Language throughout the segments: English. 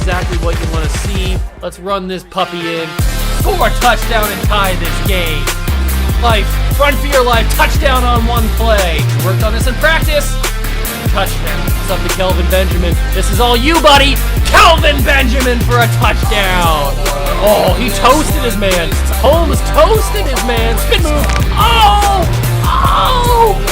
exactly what you want to see. Let's run this puppy in. Score a touchdown and tie this game. Life, run for your life, touchdown on one play. Worked on this in practice. Touchdown. It's up to Kelvin Benjamin. This is all you, buddy. Kelvin Benjamin for a touchdown. Oh, he toasted his man. Holmes toasted his man. Spin move. Oh! Oh!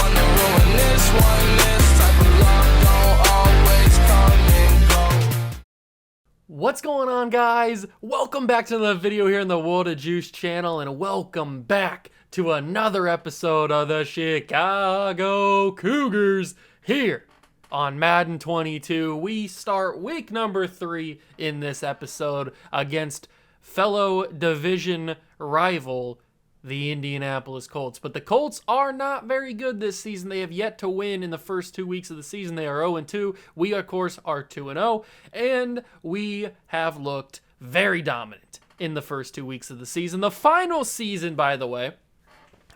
What's going on, guys? Welcome back to another video here in the World of Juice channel, and welcome back to another episode of the Chicago Cougars here on Madden 22. We start week number 3 in this episode against fellow division rival, the Indianapolis Colts. But the Colts are not very good this season. They have yet to win in the first 2 weeks of the season. They are 0-2. We, of course, are 2-0. And we have looked very dominant in the first 2 weeks of the season. The final season, by the way,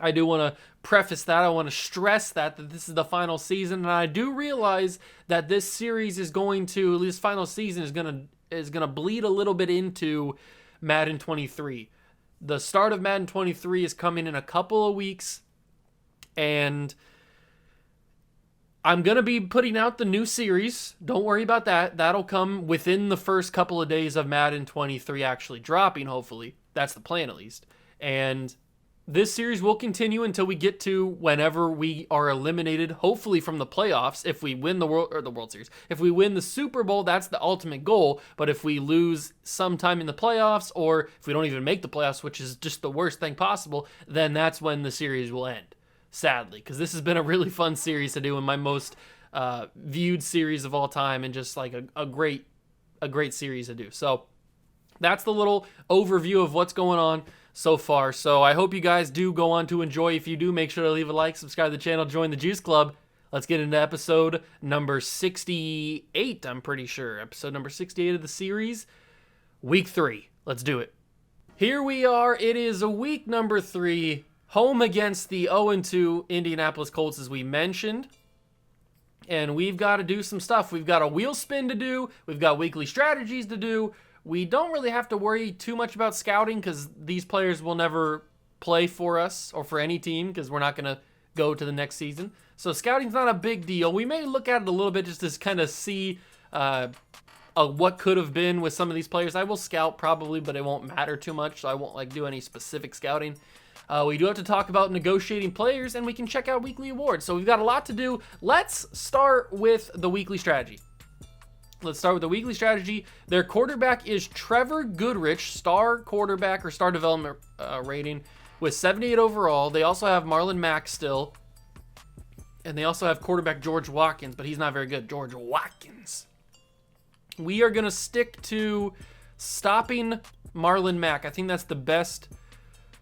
I do want to preface that. I want to stress that this is the final season. And I do realize that this series is going to, this final season is going to bleed a little bit into Madden 23. The start of Madden 23 is coming in a couple of weeks, and I'm going to be putting out the new series. Don't worry about that. That'll come within the first couple of days of Madden 23 actually dropping, hopefully. That's the plan, at least. And this series will continue until we get to whenever we are eliminated, hopefully from the playoffs. If we win the World Series, if we win the Super Bowl, that's the ultimate goal. But if we lose sometime in the playoffs, or if we don't even make the playoffs, which is just the worst thing possible, then that's when the series will end. Sadly, because this has been a really fun series to do, and my most viewed series of all time, and just like a great series to do. So that's the little overview of what's going on so far. So I hope you guys do go on to enjoy. If you do, make sure to leave a like, subscribe to the channel, join the Juice Club. Let's get into episode number 68, I'm pretty sure. Episode number 68 of the series, week 3. Let's do it. Here we are. It is a week number 3, home against the 0-2 Indianapolis Colts, as we mentioned. And we've got to do some stuff. We've got a wheel spin to do. We've got weekly strategies to do. We don't really have to worry too much about scouting because these players will never play for us or for any team because we're not going to go to the next season. So scouting's not a big deal. We may look at it a little bit just to kind of see what could have been with some of these players. I will scout probably, but it won't matter too much, so I won't do any specific scouting. We do have to talk about negotiating players, and we can check out weekly awards. So we've got a lot to do. Let's start with the weekly strategy. Let's start with the weekly strategy. Their quarterback is Trevor Goodrich, star quarterback or star development rating with 78 overall. They also have Marlon Mack still. And they also have quarterback George Watkins, but he's not very good. George Watkins. We are going to stick to stopping Marlon Mack. I think that's the best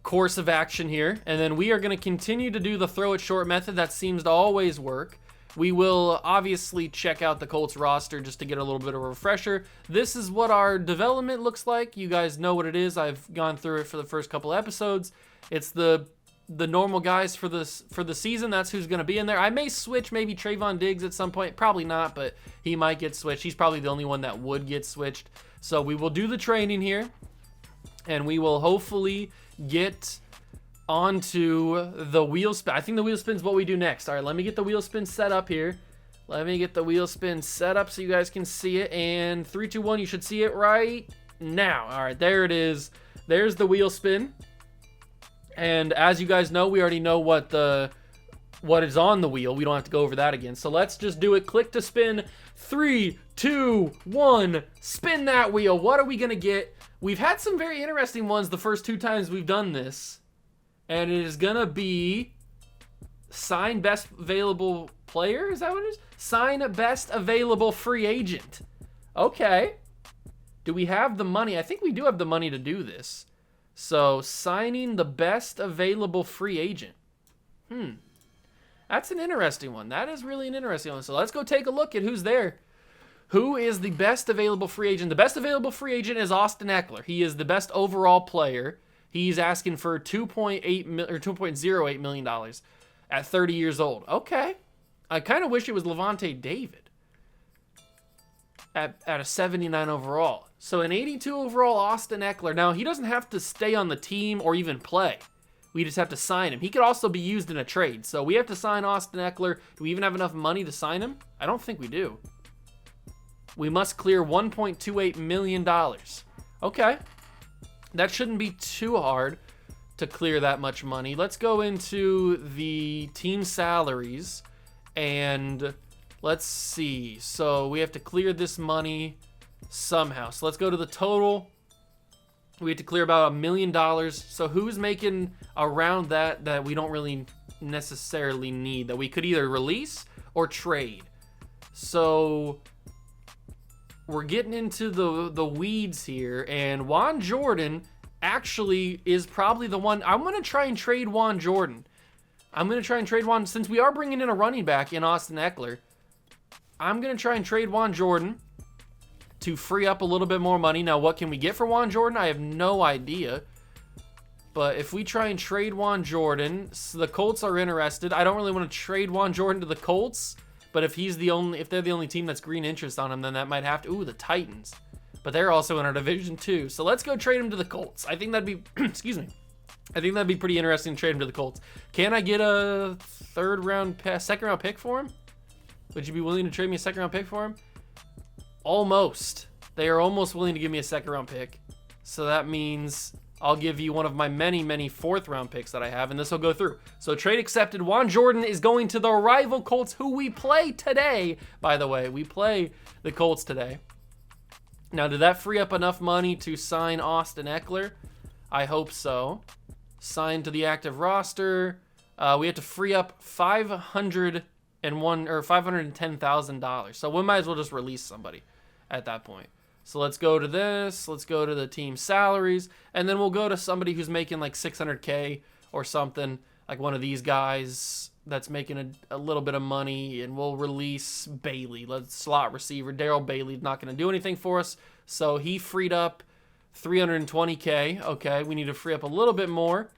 course of action here. And then we are going to continue to do the throw it short method. That seems to always work. We will obviously check out the Colts roster just to get a little bit of a refresher. This is what our development looks like. You guys know what it is. I've gone through it for the first couple episodes. It's the normal guys for the season. That's who's going to be in there. I may switch maybe Trayvon Diggs at some point. Probably not, but he might get switched. He's probably the only one that would get switched. So we will do the training here, and we will hopefully get onto the wheel spin. I think the wheel spin is what we do next. All right, let me get the wheel spin set up here. Let me get the wheel spin set up so you guys can see it. And 3, 2, 1, you should see it right now. All right, there it is. There's the wheel spin. And as you guys know, we already know what is on the wheel. We don't have to go over that again. So let's just do it. Click to spin. 3, 2, 1. Spin that wheel. What are we going to get? We've had some very interesting ones the first 2 times we've done this. And it is going to be sign best available player. Is that what it is? Sign best available free agent. Okay. Do we have the money? I think we do have the money to do this. So signing the best available free agent. That's an interesting one. That is really an interesting one. So let's go take a look at who's there. Who is the best available free agent? The best available free agent is Austin Eckler. He is the best overall player. He's asking for $2.08 million at 30 years old. Okay. I kind of wish it was Levante David. at a 79 overall. So an 82 overall Austin Eckler. Now, he doesn't have to stay on the team or even play. We just have to sign him. He could also be used in a trade. So we have to sign Austin Eckler. Do we even have enough money to sign him? I don't think we do. We must clear $1.28 million. Okay. That shouldn't be too hard to clear that much money. Let's go into the team salaries and let's see. So we have to clear this money somehow. So let's go to the total. We have to clear about $1 million. So who's making around that we don't really necessarily need, that we could either release or trade? So we're getting into the weeds here, and Juan Jordan actually is probably the one. I'm going to try and trade Juan Jordan. I'm going to try and trade Juan, since we are bringing in a running back in Austin Eckler. I'm going to try and trade Juan Jordan to free up a little bit more money. Now, what can we get for Juan Jordan? I have no idea. But if we try and trade Juan Jordan, so the Colts are interested. I don't really want to trade Juan Jordan to the Colts, but if they're the only team that's green interest on him, then that might have to. Ooh, the Titans. But they're also in our division too. So let's go trade him to the Colts. I think that'd be, excuse me. I think that'd be pretty interesting to trade him to the Colts. Can I get a second round pick for him? Would you be willing to trade me a second round pick for him? Almost. They are almost willing to give me a second round pick. So that means I'll give you one of my many fourth round picks that I have, and this will go through. So trade accepted. Juan Jordan is going to the rival Colts, who we play today. By the way, we play the Colts today. Now, did that free up enough money to sign Austin Eckler? I hope so. Signed to the active roster. We have to free up $510,000. So we might as well just release somebody at that point. So let's go to this. Let's go to the team salaries, and then we'll go to somebody who's making like $600K or something, like one of these guys that's making a little bit of money, and we'll release Bailey. Let's slot receiver. Darrell Bailey's not going to do anything for us, so he freed up $320K. Okay, we need to free up a little bit more.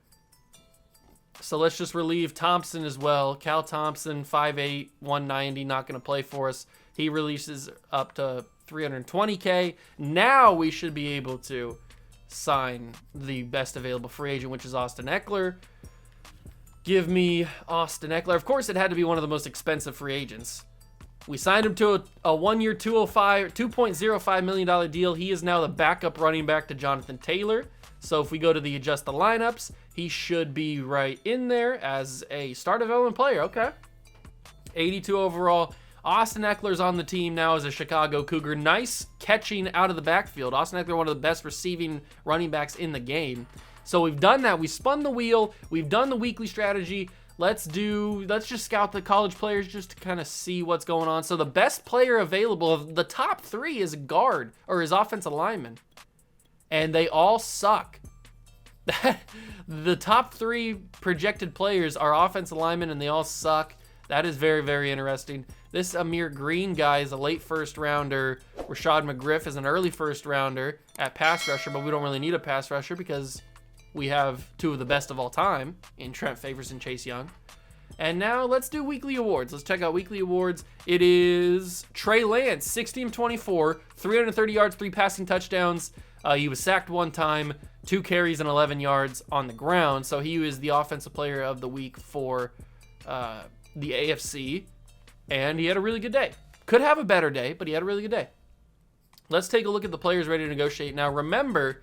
So let's just relieve Thompson as well. Cal Thompson, 5'8", 190, not going to play for us. He releases up to $320K. Now we should be able to sign the best available free agent, which is Austin Eckler. Give me Austin Eckler. Of course, it had to be one of the most expensive free agents. We signed him to a one-year $2.05 million deal. He is now the backup running back to Jonathan Taylor. So if we go to the adjust the lineups, he should be right in there as a star development player. Okay. 82 overall. Austin Eckler's on the team now as a Chicago Cougar. Nice catching out of the backfield. Austin Eckler, one of the best receiving running backs in the game. So we've done that. We spun the wheel. We've done the weekly strategy. Let's just scout the college players just to kind of see what's going on. So the best player available of the top three is guard, or is offensive lineman. And they all suck. The top three projected players are offensive linemen, and they all suck. That is very interesting. This Amir Green guy is a late first rounder. Rashad McGriff is an early first rounder at pass rusher, but we don't really need a pass rusher because we have two of the best of all time in Trent Favors and Chase Young. And now let's do weekly awards. Let's check out weekly awards. It is Trey Lance, 16-24, 330 yards, 3 passing touchdowns. He was sacked one time, 2 carries and 11 yards on the ground. So he was the offensive player of the week for the AFC. And he had a really good day. Could have a better day, but he had a really good day. Let's take a look at the players ready to negotiate. Now, remember,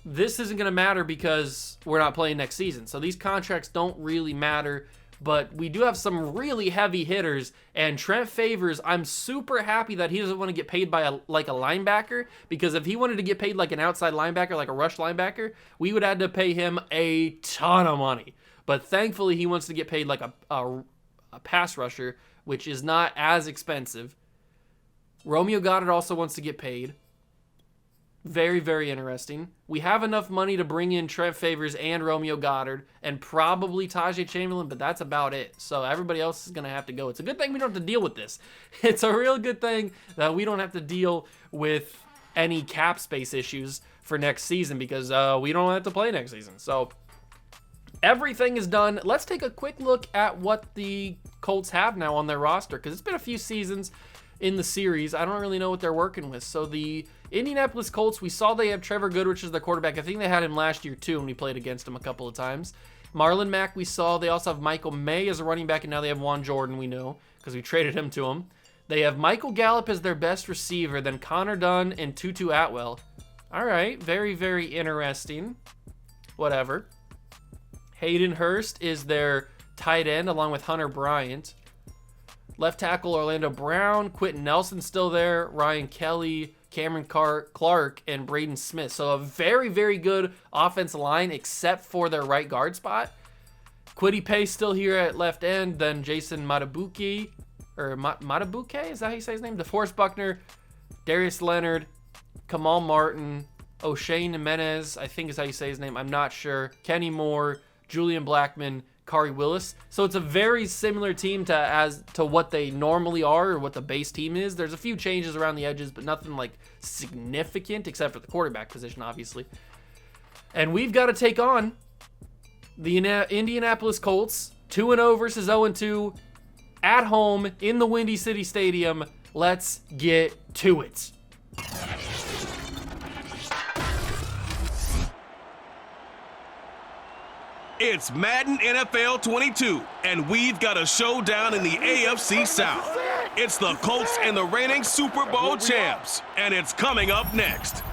this isn't going to matter because we're not playing next season. So these contracts don't really matter, but we do have some really heavy hitters. And Trent Favors, I'm super happy that he doesn't want to get paid by a linebacker, because if he wanted to get paid like an outside linebacker, like a rush linebacker, we would have to pay him a ton of money. But thankfully, he wants to get paid like a pass rusher, which is not as expensive. Romeo Goddard also wants to get paid. Very interesting. We have enough money to bring in Trent Favors and Romeo Goddard and probably Tajay Chamberlain, but that's about it. So everybody else is going to have to go. It's a good thing we don't have to deal with this. It's a real good thing that we don't have to deal with any cap space issues for next season, because we don't have to play next season. So everything is done. Let's take a quick look at what the Colts have now on their roster, because it's been a few seasons. in the series. I don't really know what they're working with. So the Indianapolis Colts, we saw they have Trevor Goodrich as their quarterback. I think they had him last year too when we played against him a couple of times. Marlon Mack, we saw. They also have Michael May as a running back, and now they have Juan Jordan, we know, because we traded him to him. They have Michael Gallup as their best receiver, then Connor Dunn and Tutu Atwell. All right, very, very interesting. Whatever. Hayden Hurst is their tight end, along with Hunter Bryant. Left tackle Orlando Brown, Quentin Nelson still there, Ryan Kelly, Cameron Clark, and Braden Smith. So a very, very good offensive line, except for their right guard spot. Kwity Paye still here at left end, then Jason Matabuke, is that how you say his name? DeForest Buckner, Darius Leonard, Kamal Martin, O'Shane Jimenez, I think is how you say his name, I'm not sure, Kenny Moore, Julian Blackman, Kari Willis. So it's a very similar team to what they normally are, or what the base team is. There's a few changes around the edges, but nothing like significant except for the quarterback position, obviously. And we've got to take on the Indianapolis Colts, 2-0 versus 0-2 at home in the Windy City Stadium. Let's get to it. It's Madden NFL 22, and we've got a showdown in the AFC South. It's the Colts and the reigning Super Bowl champs, and it's coming up next.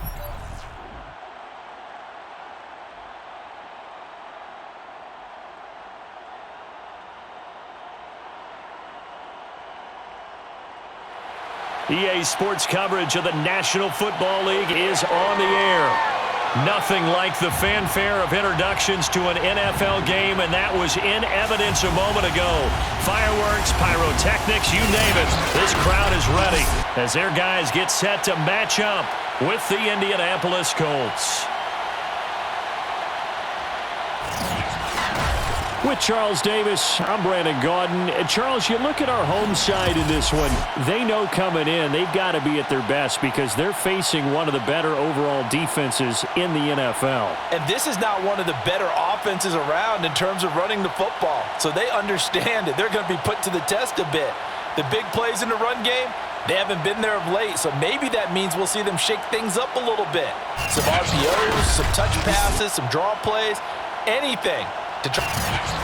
EA Sports coverage of the National Football League is on the air. Nothing like the fanfare of introductions to an NFL game, and that was in evidence a moment ago. Fireworks, pyrotechnics, you name it. This crowd is ready as their guys get set to match up with the Indianapolis Colts. With Charles Davis, I'm Brandon Gaudin. Charles, you look at our home side in this one. They know coming in they've got to be at their best because they're facing one of the better overall defenses in the NFL. And this is not one of the better offenses around in terms of running the football. So they understand it. They're going to be put to the test a bit. The big plays in the run game, they haven't been there of late. So maybe that means we'll see them shake things up a little bit. Some RPOs, some touch passes, some draw plays, anything to try.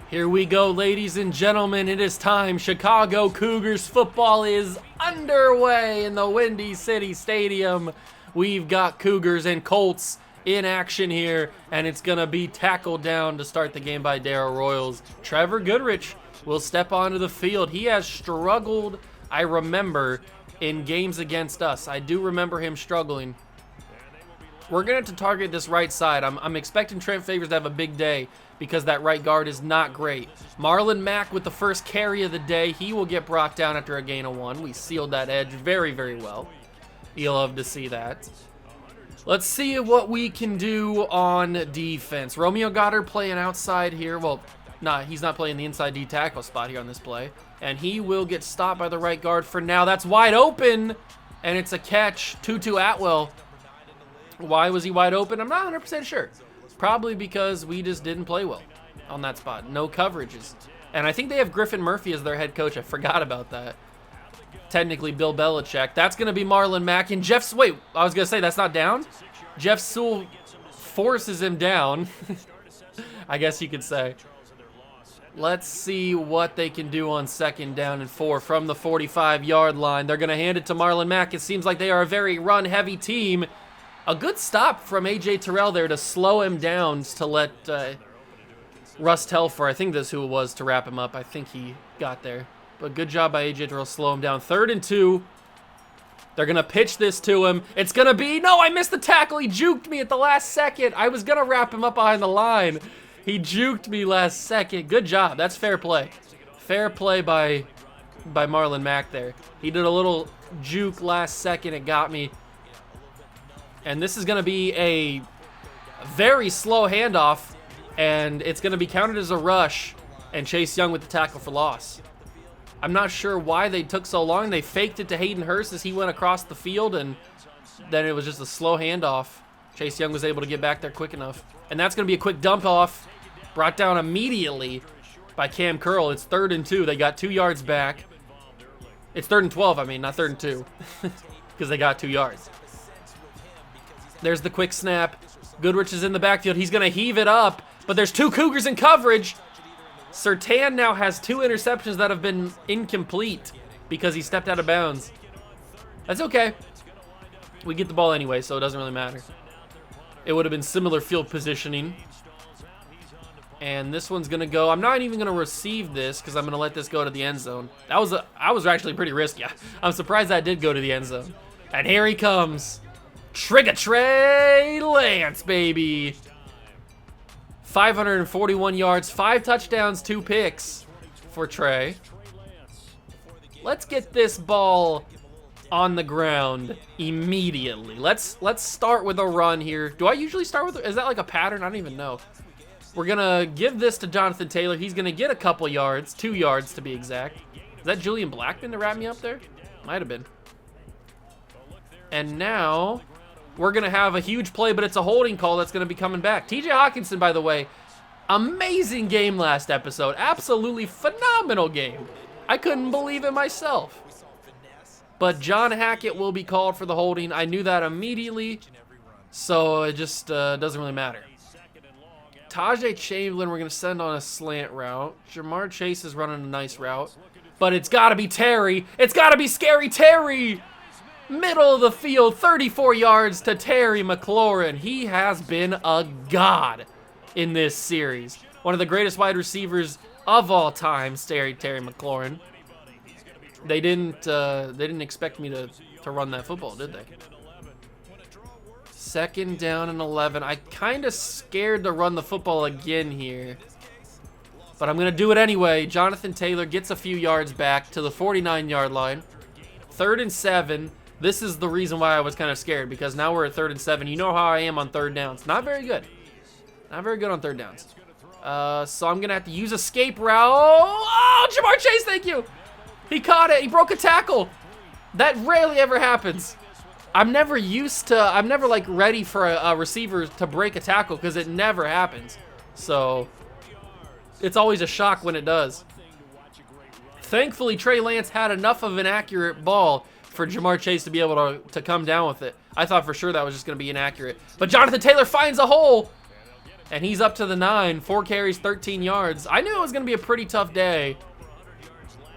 Here we go, ladies and gentlemen. It is time. Chicago Cougars football is underway in the Windy City Stadium. We've got Cougars and Colts in action here, and it's going to be tackled down to start the game by Darrell Royals. Trevor Goodrich will step onto the field. He has struggled, I remember, in games against us. I do remember him struggling. We're going to have to target this right side. I'm expecting Trent Favors to have a big day because that right guard is not great. Marlon Mack with the first carry of the day. He will get brought down after a gain of 1. We sealed that edge very, very well. You'll love to see that. Let's see what we can do on defense. Romeo Goddard playing outside here. Well, he's not playing the inside D tackle spot here on this play. And he will get stopped by the right guard for now. That's wide open, and it's a catch. Tutu Atwell. Why was he wide open? I'm not 100% sure. Probably because we just didn't play well on that spot. No coverages. And I think they have Griffin Murphy as their head coach. I forgot about that. Technically Bill Belichick. That's going to be Marlon Mack. And wait, I was going to say that's not down? Jeff Sewell forces him down. I guess you could say. Let's see what they can do on 2nd down and 4 from the 45-yard line. They're going to hand it to Marlon Mack. It seems like they are a very run-heavy team. A good stop from A.J. Terrell there to slow him down to let Russ Telfer, I think that's who it was, to wrap him up. I think he got there. But good job by A.J. Terrell, slow him down. 3rd and 2. They're going to pitch this to him. It's going to be, no, I missed the tackle. He juked me at the last second. I was going to wrap him up behind the line. He juked me last second. Good job. That's fair play. Fair play by Marlon Mack there. He did a little juke last second. It got me. And this is going to be a very slow handoff, and it's going to be counted as a rush, and Chase Young with the tackle for loss. I'm not sure why they took so long. They faked it to Hayden Hurst as he went across the field, and then it was just a slow handoff. Chase Young was able to get back there quick enough. And that's going to be a quick dump off, brought down immediately by Cam Curl. It's 3rd and 2. They got 2 yards back. It's 3rd and 12, I mean, not 3rd and 2. Because they got 2 yards. There's the quick snap. Goodrich is in the backfield. He's going to heave it up, but there's 2 Cougars in coverage. Surtain now has 2 interceptions that have been incomplete because he stepped out of bounds. That's okay. We get the ball anyway, so it doesn't really matter. It would have been similar field positioning. And this one's going to go. I'm not even going to receive this because I'm going to let this go to the end zone. I was actually pretty risky. I'm surprised that did go to the end zone. And here he comes. Trey Lance, baby. 541 yards, 5 touchdowns, 2 picks for Trey. Let's get this ball on the ground immediately. Let's start with a run here. Do I usually start with, is that like a pattern? I don't even know. We're gonna give this to Jonathan Taylor. He's gonna get a couple yards, 2 yards to be exact. Is that Julian Blackman to wrap me up there? Might have been. And now we're gonna have a huge play, but it's a holding call that's gonna be coming back. TJ Hawkinson, by the way, amazing game last episode. Absolutely phenomenal game. I couldn't believe it myself. But John Hackett will be called for the holding. I knew that immediately, so it just doesn't really matter. Tajay Chamberlain, we're going to send on a slant route. Jamar Chase is running a nice route. But it's got to be Terry. It's got to be Scary Terry. Middle of the field, 34 yards to Terry McLaurin. He has been a god in this series. One of the greatest wide receivers of all time, Terry McLaurin. They didn't expect me to run that football, did they? 2nd down and 11. I kind of scared to run the football again here. But I'm going to do it anyway. Jonathan Taylor gets a few yards back to the 49-yard line. 3rd and 7. This is the reason why I was kind of scared, because now we're at 3rd and 7. You know how I am on 3rd downs. Not very good. Not very good on 3rd downs. So I'm going to have to use escape route. Oh, Jamar Chase, thank you. He caught it. He broke a tackle. That rarely ever happens. I'm never like ready for a receiver to break a tackle because it never happens. So it's always a shock when it does. Thankfully, Trey Lance had enough of an accurate ball for Jamar Chase to be able to come down with it. I thought for sure that was just going to be inaccurate. But Jonathan Taylor finds a hole, and he's up to the 9. 4 carries, 13 yards. I knew it was going to be a pretty tough day.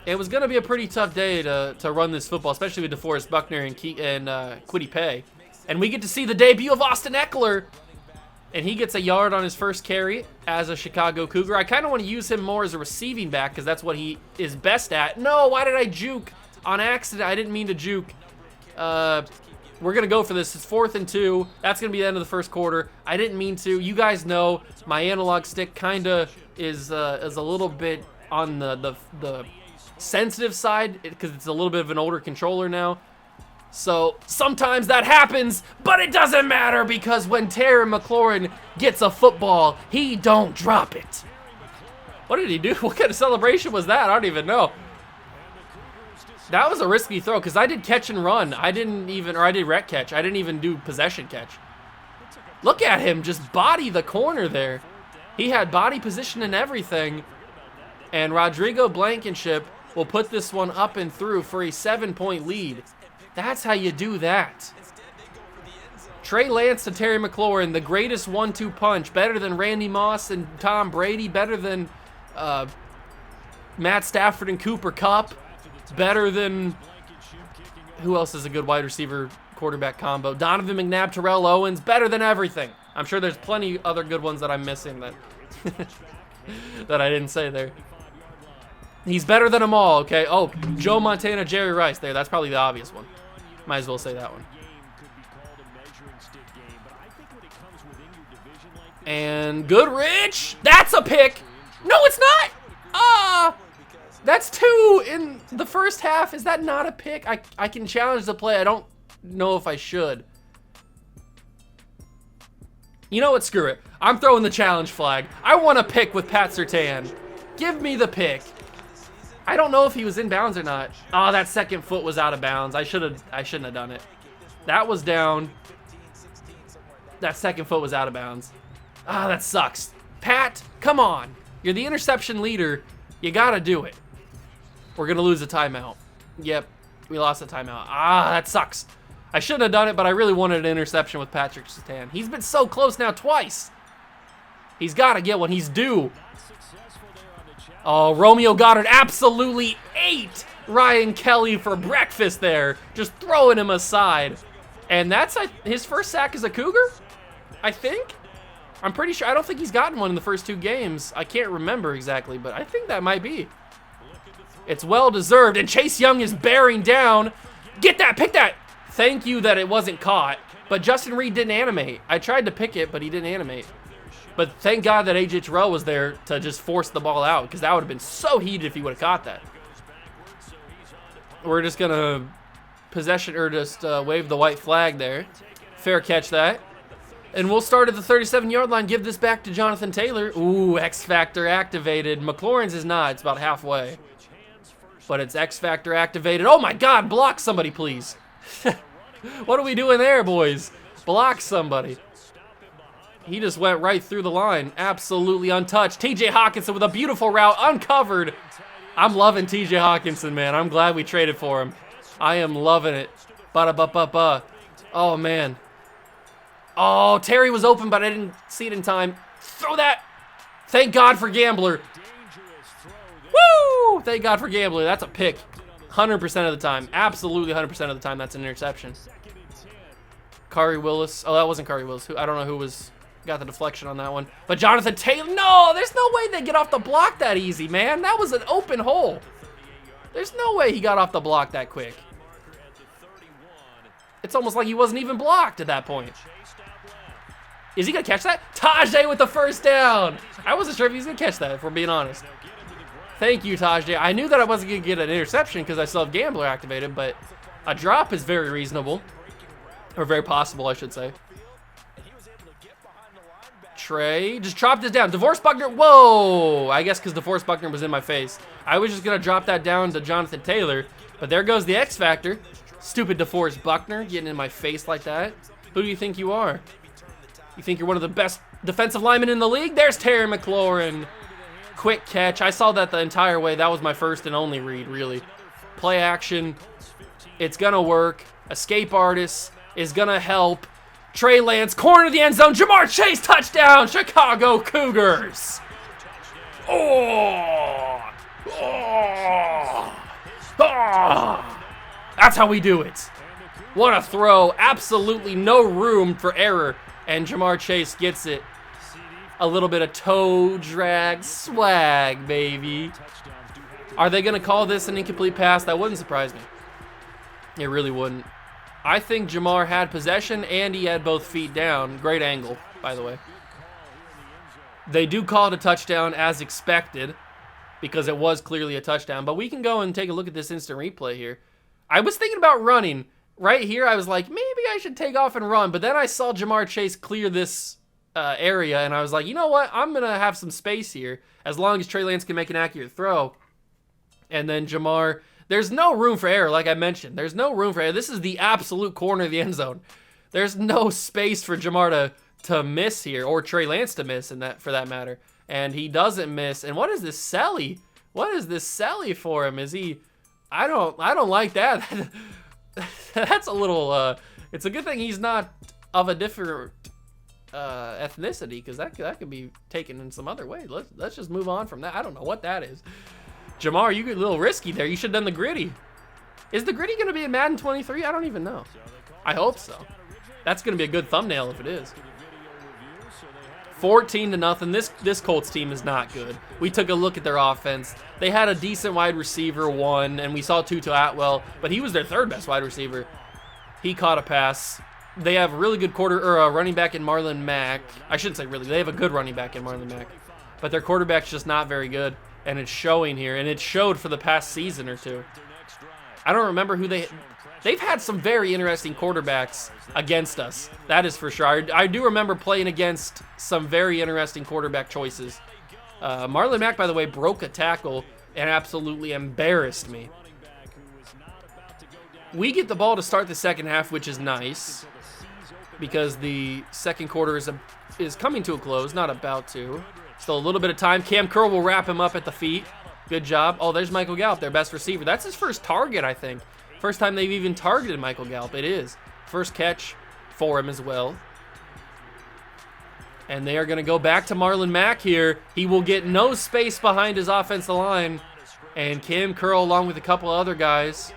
It was going to be a pretty tough day to run this football, especially with DeForest Buckner and Kwity Paye. And we get to see the debut of Austin Eckler. And he gets a yard on his first carry as a Chicago Cougar. I kind of want to use him more as a receiving back because that's what he is best at. No, why did I juke on accident? I didn't mean to juke. We're going to go for this. It's 4th and 2. That's going to be the end of the first quarter. I didn't mean to. You guys know my analog stick kind of is a little bit on the sensitive side because it's a little bit of an older controller now. So sometimes that happens, but it doesn't matter because when Terry McLaurin gets a football, he don't drop it. What did he do? What kind of celebration was that? I don't even know. That was a risky throw because I did catch and run. I did rec catch. I didn't even do possession catch. Look at him just body the corner there. He had body position and everything. And Rodrigo Blankenship will put this one up and through for a 7-point lead. That's how you do that. Trey Lance to Terry McLaurin, the greatest 1-2 punch. Better than Randy Moss and Tom Brady. Better than Matt Stafford and Cooper Kupp. Better than, who else is a good wide receiver quarterback combo? Donovan McNabb, Terrell Owens. Better than everything. I'm sure there's plenty other good ones that I'm missing that that I didn't say there. He's better than them all, okay? Oh, Joe Montana, Jerry Rice. There, that's probably the obvious one. Might as well say that one. And Goodrich. That's a pick. No, it's not. That's 2 in the first half. Is that not a pick? I can challenge the play. I don't know if I should. You know what? Screw it. I'm throwing the challenge flag. I want a pick with Pat Surtain. Give me the pick. I don't know if he was in bounds or not. Oh, that second foot was out of bounds. I shouldn't have done it. That was down. That second foot was out of bounds. Ah, that sucks. Pat, come on. You're the interception leader. You got to do it. We're going to lose a timeout. Yep, we lost a timeout. Ah, that sucks. I shouldn't have done it, but I really wanted an interception with Patrick Surtain. He's been so close now twice. He's got to get one. He's due. Oh, Romeo Goddard absolutely ate Ryan Kelly for breakfast there. Just throwing him aside. And that's his first sack as a Cougar, I think. I'm pretty sure. I don't think he's gotten one in the first 2 games. I can't remember exactly, but I think that might be. It's well-deserved, and Chase Young is bearing down. Get that, pick that. Thank you that it wasn't caught, but Justin Reed didn't animate. I tried to pick it, but he didn't animate. But thank God that A.J. Terrell was there to just force the ball out, because that would have been so heated if he would have caught that. We're just going to possession, or just wave the white flag there. Fair catch that. And we'll start at the 37-yard line, give this back to Jonathan Taylor. Ooh, X-Factor activated. McLaurin's is not, it's about halfway. But it's X-Factor activated. Oh my God, block somebody, please. What are we doing there, boys? Block somebody. He just went right through the line. Absolutely untouched. TJ Hawkinson with a beautiful route, uncovered. I'm loving TJ Hawkinson, man. I'm glad we traded for him. I am loving it. Ba-da-ba-ba-ba. Oh, man. Oh, Terry was open, but I didn't see it in time. Throw that. Thank God for Gambler. Woo! Thank God for Gambler. That's a pick. 100% of the time. Absolutely 100% of the time, that's an interception. Kari Willis. Oh, that wasn't Kari Willis. I don't know who got the deflection on that one. But Jonathan Taylor. No, there's no way they get off the block that easy, man. That was an open hole. There's no way he got off the block that quick. It's almost like he wasn't even blocked at that point. Is he going to catch that? Tajay with the first down. I wasn't sure if he was going to catch that, if we're being honest. Thank you, Tajay. I knew that I wasn't going to get an interception because I still have Gambler activated, but a drop is very reasonable. Or very possible, I should say. Trey just dropped this down. DeForest Buckner. Whoa! I guess because DeForest Buckner was in my face. I was just going to drop that down to Jonathan Taylor, but there goes the X Factor. Stupid DeForest Buckner getting in my face like that. Who do you think you are? You think you're one of the best defensive linemen in the league? There's Terry McLaurin. Quick catch. I saw that the entire way. That was my first and only read, really. Play action. It's going to work. Escape artist is going to help. Trey Lance, corner of the end zone. Jamar Chase, touchdown. Chicago Cougars. Oh. Oh. Oh. That's how we do it. What a throw. Absolutely no room for error. And Jamar Chase gets it. A little bit of toe drag swag, baby. Are they going to call this an incomplete pass? That wouldn't surprise me. It really wouldn't. I think Jamar had possession and he had both feet down. Great angle, by the way. They do call it a touchdown as expected because it was clearly a touchdown. But we can go and take a look at this instant replay here. I was thinking about running. Right here, I was like, maybe I should take off and run. But then I saw Jamar Chase clear this area, and I was like, you know what? I'm going to have some space here as long as Trey Lance can make an accurate throw. And then Jamar, there's no room for error, like I mentioned. There's no room for error. This is the absolute corner of the end zone. There's no space for Jamar to miss here, or Trey Lance to miss for that matter. And he doesn't miss. And what is this Selly? What is this Selly for him? Is he... I don't like that. That's a little, it's a good thing he's not of a different ethnicity, because that could be taken in some other way. Let's just move on from that. I don't know what that is. Jamar, you get a little risky there. You should have done the gritty. Is the gritty going to be in Madden 23? I don't even know. I hope so. That's going to be a good thumbnail if it is. 14-0. This Colts team is not good. We took a look at their offense. They had a decent wide receiver, one, and we saw Tutu Atwell, but he was their third best wide receiver. He caught a pass. They have a really good running back in Marlon Mack. I shouldn't say really. They have a good running back in Marlon Mack, but their quarterback's just not very good, and it's showing here, and it showed for the past season or two. I don't remember who they've had some very interesting quarterbacks against us. That is for sure. I do remember playing against some very interesting quarterback choices. Marlon Mack, by the way, broke a tackle and absolutely embarrassed me. We get the ball to start the second half, which is nice because the second quarter is coming to a close, not about to. Still a little bit of time. Cam Curl will wrap him up at the feet. Good job. Oh, there's Michael Gallup, their best receiver. That's his first target, I think. First time they've even targeted Michael Gallup. It is. First catch for him as well. And they are going to go back to Marlon Mack here. He will get no space behind his offensive line. And Cam Curl, along with a couple other guys,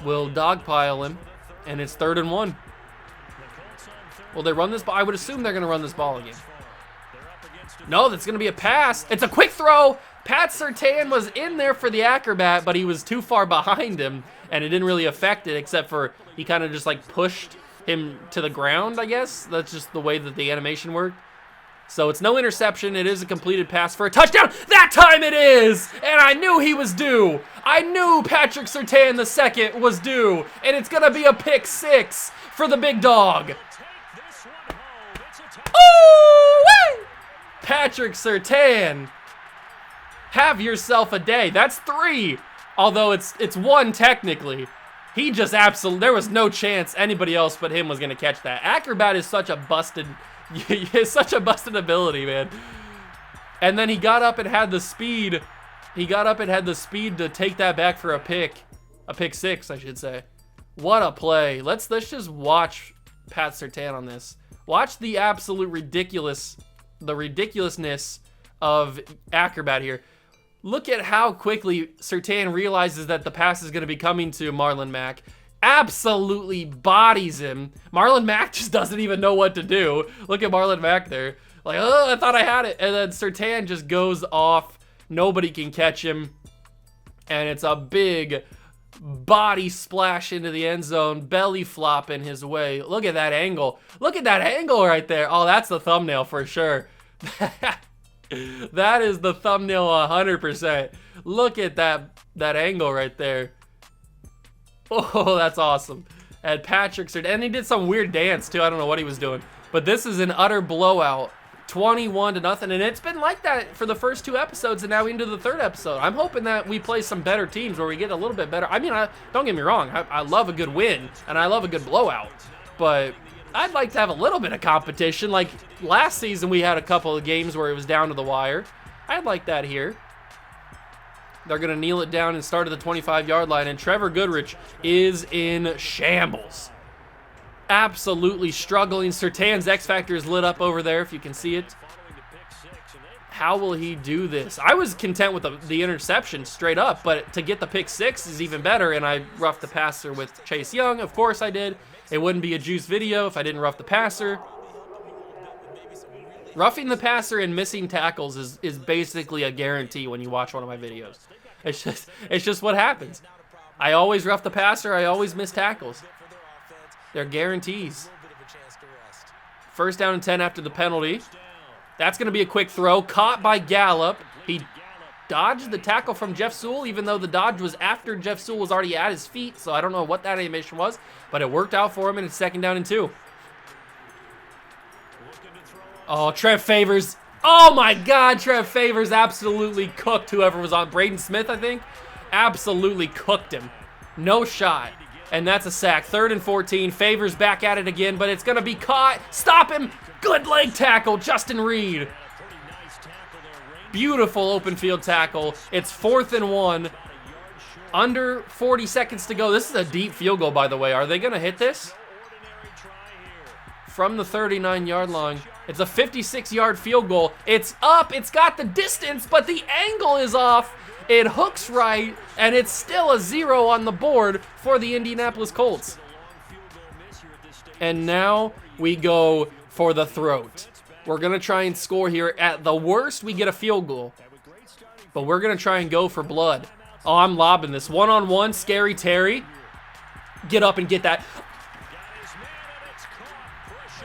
will dogpile him. And it's 3rd and 1. Will they run this ball? I would assume they're going to run this ball again. No, that's going to be a pass. It's a quick throw. Pat Surtain was in there for the acrobat, but he was too far behind him, and it didn't really affect it, except for he kind of just like pushed him to the ground, I guess. That's just the way that the animation worked. So it's no interception. It is a completed pass for a touchdown. That time it is, and I knew he was due. I knew Patrick Surtain II was due, and it's going to be a pick 6 for the big dog. Ooh-wee! Patrick Surtain, have yourself a day. That's 3, although it's 1 technically. He just absolutely, there was no chance anybody else but him was gonna catch that. Acrobat is such a busted, it's such a busted ability, man. And then he got up and had the speed. He got up and had the speed to take that back for a pick 6, I should say. What a play. Let's just watch Pat Surtain on this. Watch the absolute ridiculousness of Acrobat here. Look at how quickly Surtain realizes that the pass is going to be coming to Marlon Mack. Absolutely bodies him. Marlon Mack just doesn't even know what to do. Look at Marlon Mack there. Like, oh, I thought I had it. And then Surtain just goes off. Nobody can catch him. And it's a big body splash into the end zone, belly flopping his way. Look at that angle. Look at that angle right there. Oh, that's the thumbnail for sure. That is the thumbnail 100%. Look at that angle right there. Oh, that's awesome. And Patrick Surtain, and he did some weird dance too. I don't know what he was doing. But this is an utter blowout. 21-0, and it's been like that for the first 2 episodes and now into the 3rd episode. I'm hoping that we play some better teams where we get a little bit better. I mean, don't get me wrong, I love a good win and I love a good blowout, but I'd like to have a little bit of competition. Like last season we had a couple of games where it was down to the wire. I'd like that here. They're gonna kneel it down and start at the 25-yard line, and Trevor Goodrich is in shambles. Absolutely struggling. Surtain's X Factor is lit up over there, if you can see it. How will he do this? I was content with the interception straight up, but to get the pick 6 is even better, and I roughed the passer with Chase Young. Of course I did. It wouldn't be a juice video if I didn't rough the passer. Roughing the passer and missing tackles is basically a guarantee when you watch one of my videos. It's just what happens. I always rough the passer, I always miss tackles. They're guarantees. 1st down and 10 after the penalty. That's going to be a quick throw. Caught by Gallup. He dodged the tackle from Jeff Sewell, even though the dodge was after Jeff Sewell was already at his feet. So I don't know what that animation was, but it worked out for him, and it's 2nd down and 2. Oh, Trev Favors. Oh, my God. Trev Favors absolutely cooked whoever was on. Braden Smith, I think. Absolutely cooked him. No shot. And that's a sack. 3rd and 14. Favors back at it again, but it's going to be caught. Stop him. Good leg tackle, Justin Reed. Beautiful open field tackle. It's 4th and 1. Under 40 seconds to go. This is a deep field goal, by the way. Are they going to hit this? From the 39-yard line. It's a 56-yard field goal. It's up. It's got the distance, but the angle is off. It hooks right, and it's still a 0 on the board for the Indianapolis Colts. And now we go for the throat. We're going to try and score here. At the worst, we get a field goal. But we're going to try and go for blood. Oh, I'm lobbing this. One-on-one, Scary Terry. Get up and get that.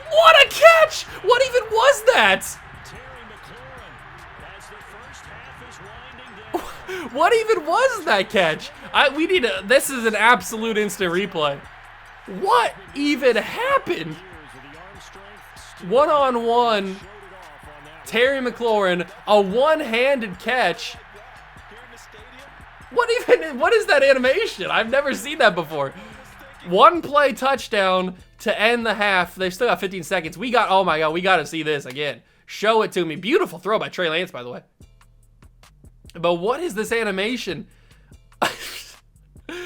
What a catch! What even was that? What even was that catch? This is an absolute instant replay. What even happened? One-on-one, Terry McLaurin, a one-handed catch. What is that animation? I've never seen that before. One play touchdown to end the half. They've still got 15 seconds. Oh my God, we got to see this again. Show it to me. Beautiful throw by Trey Lance, by the way. But what is this animation?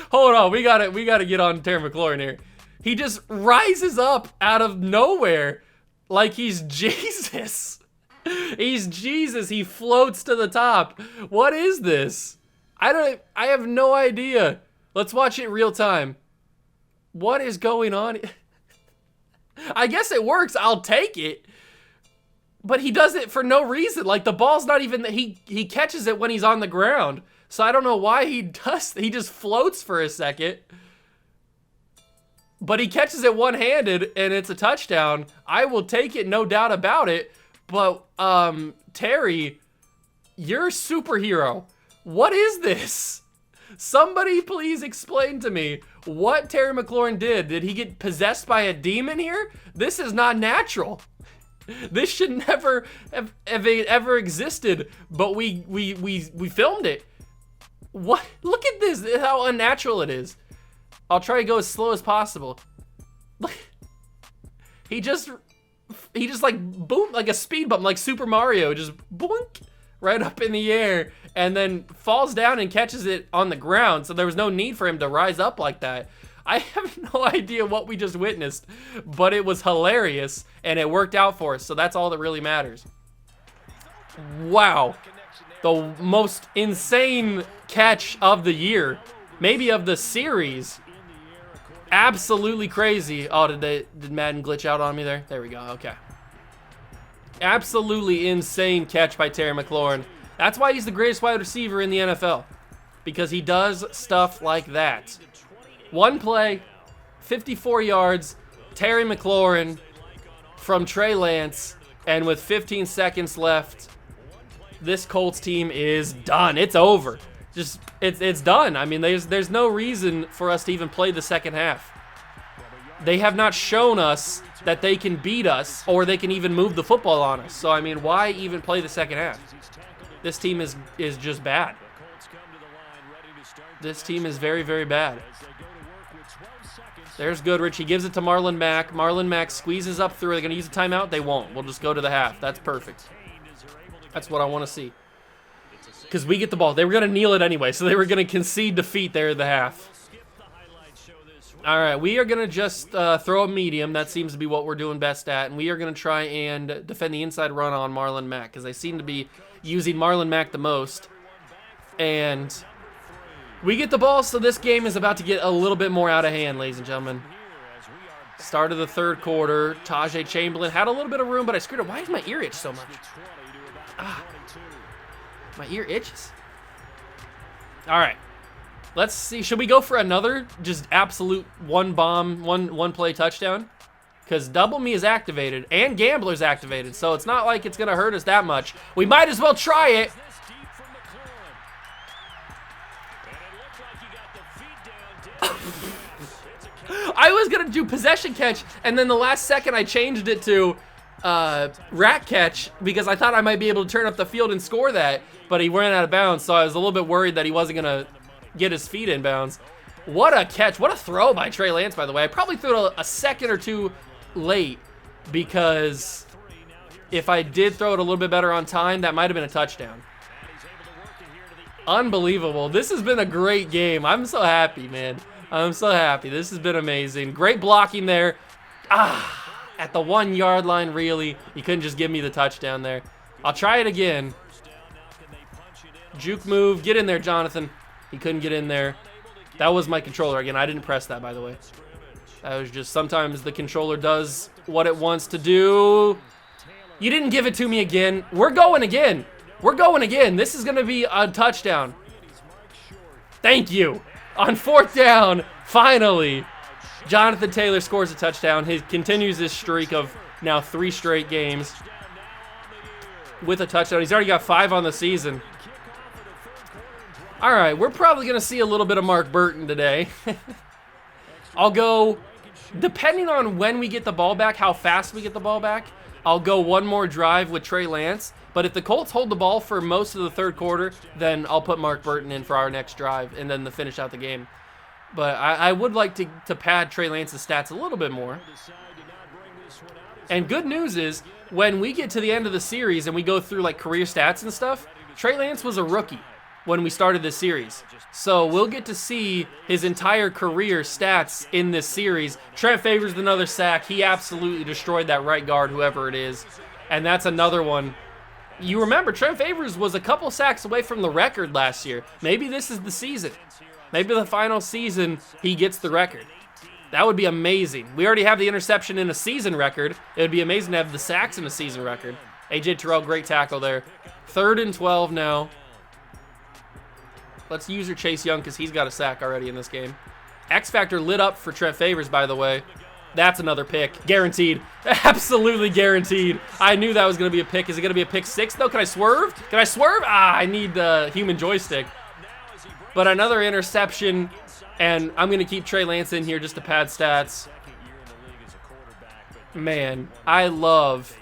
Hold on, we gotta get on Terry McLaurin here. He just rises up out of nowhere like he's Jesus. He's Jesus. He floats to the top. What is this? I have no idea. Let's watch it real time. What is going on? I guess it works. I'll take it. But he does it for no reason. Like, the ball's not even, he catches it when he's on the ground. So I don't know why he does. He just floats for a second. But he catches it one-handed, and it's a touchdown. I will take it, no doubt about it. But, Terry, you're a superhero. What is this? Somebody please explain to me what Terry McLaurin did. Did he get possessed by a demon here? This is not natural. This should never have ever existed, but we filmed it. What? Look at this, how unnatural it is. I'll try to go as slow as possible. Look, he just like boom, like a speed bump, like Super Mario, just boink right up in the air, and then falls down and catches it on the ground. So there was no need for him to rise up like that. I have no idea what we just witnessed, but it was hilarious, and it worked out for us, so that's all that really matters. Wow. The most insane catch of the year, maybe of the series. Absolutely crazy. Oh, did Madden glitch out on me there? There we go, okay. Absolutely insane catch by Terry McLaurin. That's why he's the greatest wide receiver in the NFL, because he does stuff like that. One play, 54 yards, Terry McLaurin from Trey Lance, and with 15 seconds left, this Colts team is done. It's over. Just it's done. I mean, there's no reason for us to even play the second half. They have not shown us that they can beat us or they can even move the football on us. So I mean, why even play the second half? This team is just bad. This team is very, very bad. There's Goodrich. He gives it to Marlon Mack. Marlon Mack squeezes up through. Are they going to use a timeout? They won't. We'll just go to the half. That's perfect. That's what I want to see. Because we get the ball. They were going to kneel it anyway, so they were going to concede defeat there at the half. All right, we are going to just throw a medium. That seems to be what we're doing best at. And we are going to try and defend the inside run on Marlon Mack, because they seem to be using Marlon Mack the most. And we get the ball, so this game is about to get a little bit more out of hand, ladies and gentlemen. Start of the third quarter. Tajay Chamberlain had a little bit of room, but I screwed up. Why does my ear itch so much? Ah, my ear itches. All right. Let's see. Should we go for another just absolute one play touchdown? Because Double Me is activated and Gambler's activated, so it's not like it's going to hurt us that much. We might as well try it. I was going to do possession catch, and then the last second I changed it to rat catch because I thought I might be able to turn up the field and score that, but he ran out of bounds, so I was a little bit worried that he wasn't going to get his feet in bounds. What a catch. What a throw by Trey Lance, by the way. I probably threw it a second or two late because if I did throw it a little bit better on time, that might have been a touchdown. Unbelievable. This has been a great game. I'm so happy, man. I'm so happy. This has been amazing. Great blocking there. At the 1 yard line, really. You couldn't just give me the touchdown there. I'll try it again. Juke move. Get in there, Jonathan. He couldn't get in there. That was my controller again. I didn't press that, by the way. That was just sometimes the controller does what it wants to do. You didn't give it to me again. We're going again. We're going again. This is going to be a touchdown. Thank you. On fourth down, finally, Jonathan Taylor scores a touchdown. He continues this streak of now 3 straight games with a touchdown. He's already got 5 on the season. All right, we're probably going to see a little bit of Mark Burton today. I'll go, depending on when we get the ball back, how fast we get the ball back, I'll go one more drive with Trey Lance. But if the Colts hold the ball for most of the third quarter, then I'll put Mark Burton in for our next drive and then to finish out the game. But I would like to pad Trey Lance's stats a little bit more. And good news is, when we get to the end of the series and we go through like career stats and stuff, Trey Lance was a rookie when we started this series. So we'll get to see his entire career stats in this series. Trent Favors with another sack. He absolutely destroyed that right guard, whoever it is. And that's another one. You remember, Trent Favors was a couple sacks away from the record last year. Maybe this is the season. Maybe the final season he gets the record. That would be amazing. We already have the interception in a season record. It would be amazing to have the sacks in a season record. A.J. Terrell, great tackle there. 3rd and 12 now. Let's use your Chase Young because he's got a sack already in this game. X Factor lit up for Trent Favors, by the way. That's another pick. Guaranteed. Absolutely guaranteed. I knew that was going to be a pick. Is it going to be a pick 6, though? Can I swerve? Can I swerve? I need the human joystick. But another interception, and I'm going to keep Trey Lance in here just to pad stats. Man, I love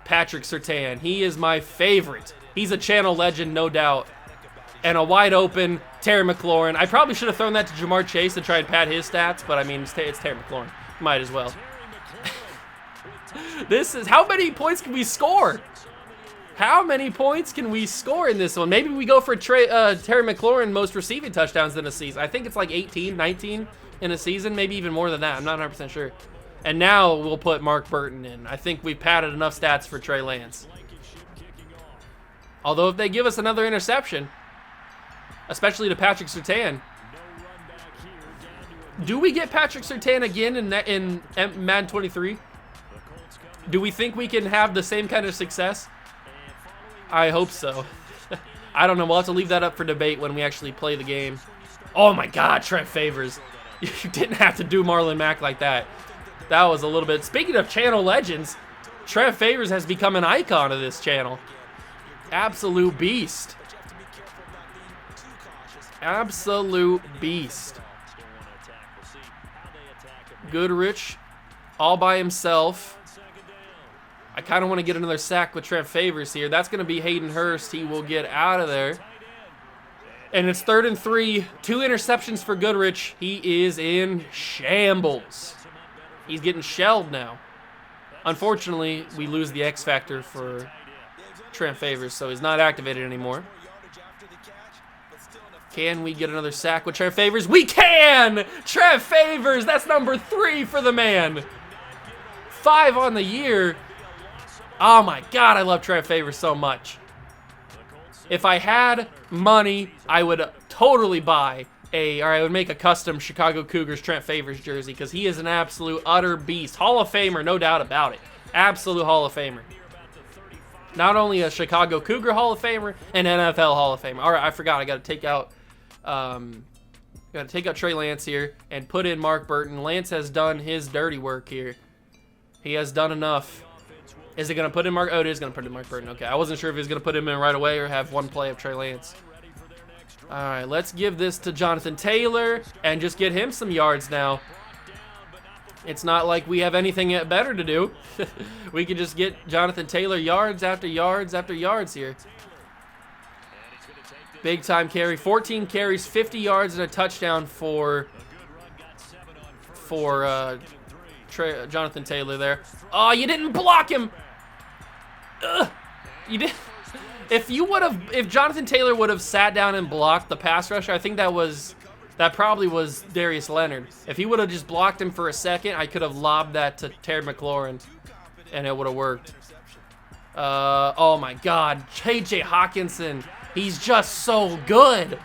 Patrick Surtain. He is my favorite. He's a channel legend, no doubt. And a wide open Terry McLaurin. I probably should have thrown that to Jamar Chase to try and pad his stats, but I mean, it's Terry McLaurin. Might as well. This is, how many points can we score? How many points can we score in this one? Maybe we go for Terry McLaurin most receiving touchdowns in a season. I think it's like 18, 19 in a season, maybe even more than that. I'm not 100% sure. And now we'll put Mark Burton in. I think we've padded enough stats for Trey Lance. Although if they give us another interception, especially to Patrick Surtain, do we get Patrick Surtain again in Madden 23? Do we think we can have the same kind of success? I hope so. I don't know. We'll have to leave that up for debate when we actually play the game. Oh my God, Trent Favors. You didn't have to do Marlon Mack like that. That was a little bit. Speaking of channel legends, Trent Favors has become an icon of this channel. Absolute beast. Absolute beast. Goodrich all by himself. I kind of want to get another sack with Trent Favors here. That's going to be Hayden Hurst. He will get out of there. And it's 3rd and 3. 2 interceptions for Goodrich. He is in shambles. He's getting shelled now. Unfortunately, we lose the X Factor for Trent Favors, so he's not activated anymore. Can we get another sack with Trent Favors? We can! Trent Favors, that's number 3 for the man. 5 on the year. Oh my God, I love Trent Favors so much. If I had money, I would totally buy or I would make a custom Chicago Cougars Trent Favors jersey because he is an absolute utter beast. Hall of Famer, no doubt about it. Absolute Hall of Famer. Not only a Chicago Cougar Hall of Famer, an NFL Hall of Famer. All right, I forgot. I got to take out Trey Lance here and put in Mark Burton. Lance has done his dirty work here. He has done enough. Is it going to put in Mark? Oh, it is going to put in Mark Burton. Okay, I wasn't sure if he was going to put him in right away or have one play of Trey Lance. All right, let's give this to Jonathan Taylor and just get him some yards now. It's not like we have anything better to do. We could just get Jonathan Taylor yards after yards after yards here. Big time carry. 14 carries, 50 yards, and a touchdown for Jonathan Taylor there. Oh, you didn't block him. Ugh. You did. If Jonathan Taylor would have sat down and blocked the pass rusher, I think that probably was Darius Leonard. If he would have just blocked him for a second, I could have lobbed that to Terry McLaurin, and it would have worked. Oh my God, T.J. Hawkinson. He's just so good.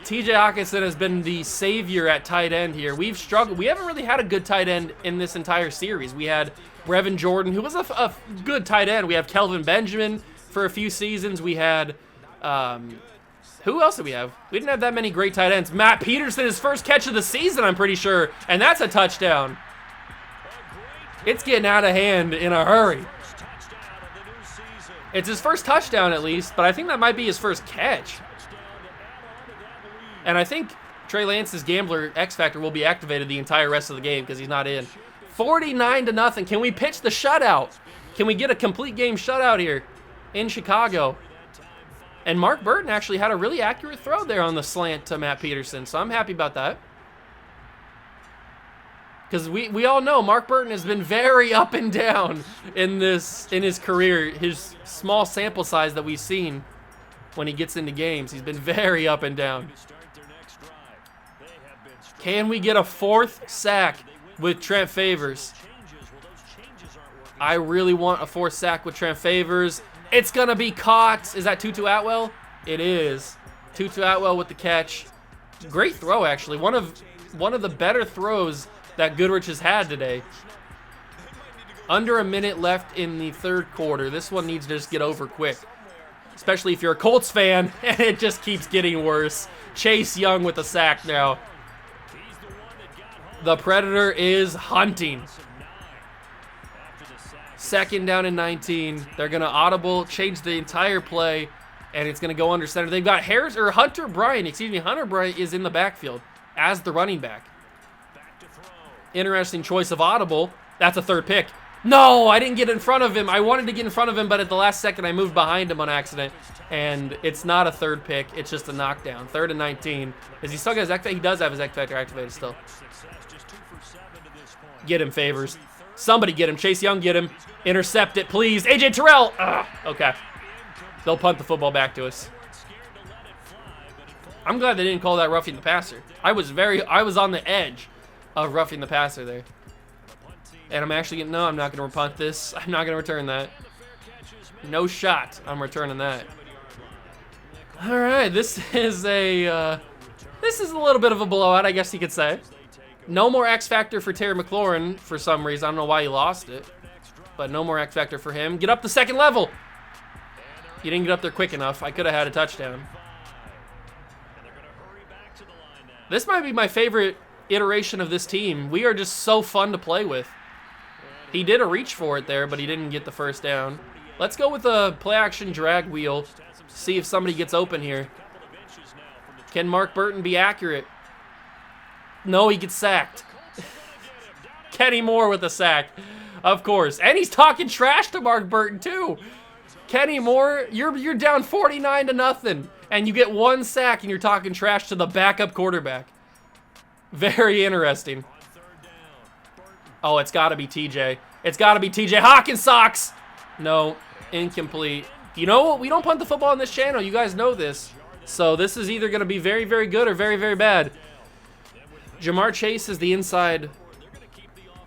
T.J. Hawkinson has been the savior at tight end here. We've struggled. We haven't really had a good tight end in this entire series. We had Brevin Jordan, who was a good tight end. We have Kelvin Benjamin for a few seasons. We had, who else did we have? We didn't have that many great tight ends. Matt Peterson, his first catch of the season, I'm pretty sure, and that's a touchdown. It's getting out of hand in a hurry. It's his first touchdown at least, but I think that might be his first catch. And I think Trey Lance's Gambler X Factor will be activated the entire rest of the game because he's not in. 49-0. Can we pitch the shutout? Can we get a complete game shutout here in Chicago? And Mark Burton actually had a really accurate throw there on the slant to Matt Peterson, so I'm happy about that. Because we all know Mark Burton has been very up and down in his career. His small sample size that we've seen when he gets into games, he's been very up and down. Can we get a 4th sack with Trent Favors? I really want a 4th sack with Trent Favors. It's gonna be caught. Is that Tutu Atwell? It is. Tutu Atwell with the catch. Great throw, actually. One of the better throws that Goodrich has had today. Under a minute left in the 3rd quarter. This one needs to just get over quick, especially if you're a Colts fan, and it just keeps getting worse. Chase Young with the sack now. The Predator is hunting. 2nd down and 19. They're going to audible, change the entire play, and it's going to go under center. They've got Hunter Bryant is in the backfield as the running back. Interesting choice of audible. That's a 3rd pick. No, I didn't get in front of him. I wanted to get in front of him, but at the last second, I moved behind him on accident, and it's not a 3rd pick. It's just a knockdown. 3rd and 19. Is he still got his X Factor? He does have his X Factor activated still. Get him, Favors. Somebody get him. Chase Young, get him. Intercept it, please. AJ Terrell. Ugh, okay. They'll punt the football back to us. I'm glad they didn't call that roughing the passer. I was on the edge of roughing the passer there. And I'm actually no, I'm not going to punt this. I'm not going to return that. No shot. I'm returning that. All right, this is a little bit of a blowout, I guess you could say. No more X Factor for Terry McLaurin for some reason. I don't know why he lost it, but no more X Factor for him. Get up the 2nd level. You didn't get up there quick enough. I could have had a touchdown. This might be my favorite iteration of this team. We are just so fun to play with. He did a reach for it there, but he didn't get the 1st down. Let's go with a play-action drag wheel. See if somebody gets open here. Can Mark Burton be accurate? No, he gets sacked. Kenny Moore with a sack, of course. And he's talking trash to Mark Burton, too. Kenny Moore, you're down 49-0, and you get 1 sack, and you're talking trash to the backup quarterback. Very interesting. Oh, it's got to be TJ. It's got to be TJ Hawkins socks. No, incomplete. You know what? We don't punt the football on this channel. You guys know this. So this is either going to be very, very good or very, very bad. Jamar Chase is the inside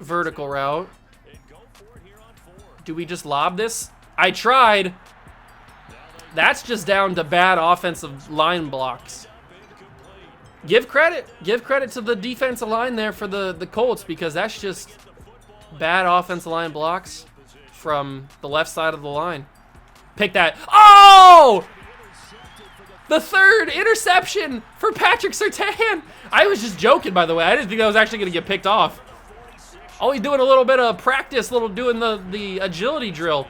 vertical route. Do we just lob this? I tried. That's just down to bad offensive line blocks. Give credit to the defensive line there for the Colts, because that's just bad offensive line blocks from the left side of the line. Pick that. Oh! The 3rd interception for Patrick Surtain. I was just joking, by the way. I didn't think that was actually going to get picked off. Oh, he's doing a little bit of practice, doing the agility drill.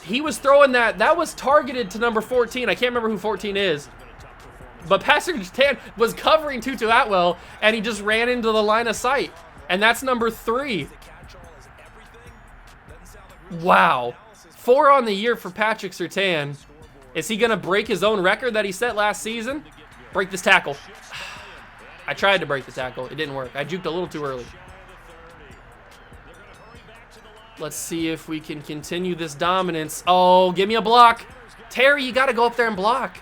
He was throwing that. That was targeted to number 14. I can't remember who 14 is. But Patrick Surtain was covering Tutu Atwell, and he just ran into the line of sight. And that's number 3. Wow. 4 on the year for Patrick Surtain. Is he going to break his own record that he set last season? Break this tackle. I tried to break the tackle. It didn't work. I juked a little too early. Let's see if we can continue this dominance. Oh, give me a block. Terry, you got to go up there and block.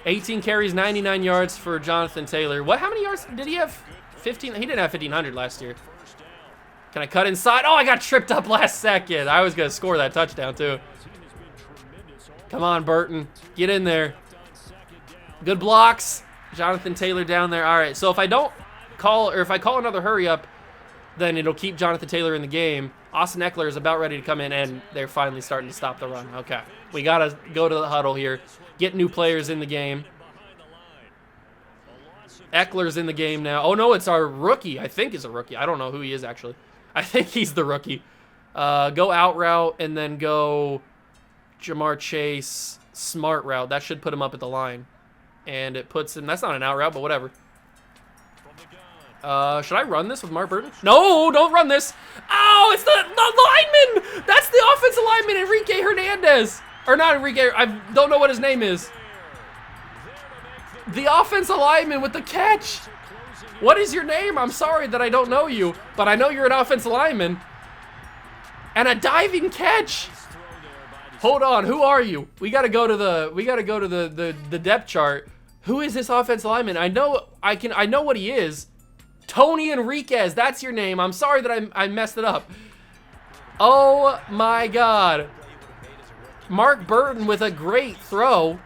18 carries, 99 yards for Jonathan Taylor. How many yards did he have? 15? He didn't have 1,500 last year. Can I cut inside? Oh, I got tripped up last second. I was going to score that touchdown, too. Come on, Burton. Get in there. Good blocks. Jonathan Taylor down there. All right, so if I don't call, or if I call another hurry up, then it'll keep Jonathan Taylor in the game. Austin Eckler is about ready to come in, and they're finally starting to stop the run. Okay, we got to go to the huddle here. Get new players in the game. Eckler's in the game now. Oh, no, it's our rookie. I think is a rookie. I don't know who he is, actually. I think he's the rookie. Go out route and then go Jamar Chase smart route. That should put him up at the line. And it puts him, that's not an out route, but whatever. Should I run this with Mark Burton? No, don't run this. Oh, it's the lineman. That's the offensive lineman, Enrique Hernandez. Or not Enrique, I don't know what his name is. The offensive lineman with the catch. What is your name? I'm sorry that I don't know you, but I know you're an offensive lineman. And a diving catch. Hold on, who are you? We gotta go to the depth chart. Who is this offensive lineman? I know what he is. Tony Enriquez, that's your name. I'm sorry that I messed it up. Oh my God. Mark Burton with a great throw.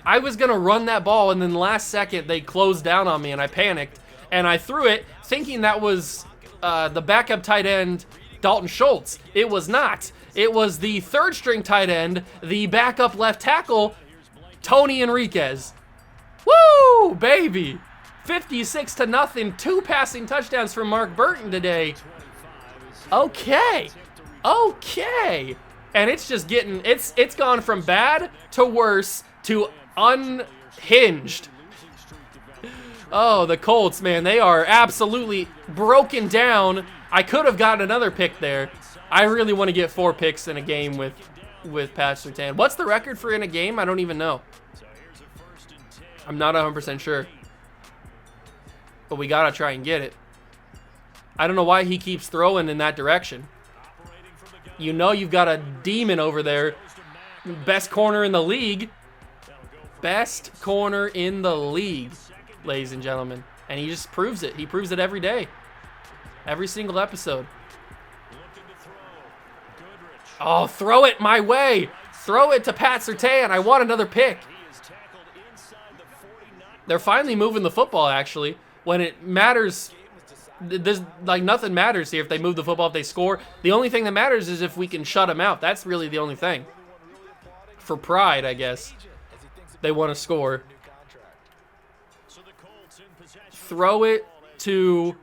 I was gonna run that ball, and then last second they closed down on me and I panicked and I threw it thinking that was the backup tight end Dalton Schultz. It was not. It was the third string tight end, the backup left tackle, Tony Enriquez. Woo, baby. 56-0, 2 passing touchdowns from Mark Burton today. Okay. And it's just getting, it's gone from bad to worse to unhinged. Oh, the Colts, man, they are absolutely broken down. I could have gotten another pick there. I really want to get 4 picks in a game with Pat Surtain. What's the record for in a game? I don't even know. I'm not 100% sure. But we got to try and get it. I don't know why he keeps throwing in that direction. You know you've got a demon over there. Best corner in the league. Best corner in the league, ladies and gentlemen. And he just proves it. He proves it every day. Every single episode. Oh, throw it my way. Throw it to Pat Surtain. I want another pick. They're finally moving the football, actually. When it matters, there's like nothing matters here if they move the football, if they score. The only thing that matters is if we can shut them out. That's really the only thing. For pride, I guess. They want to score. Throw it to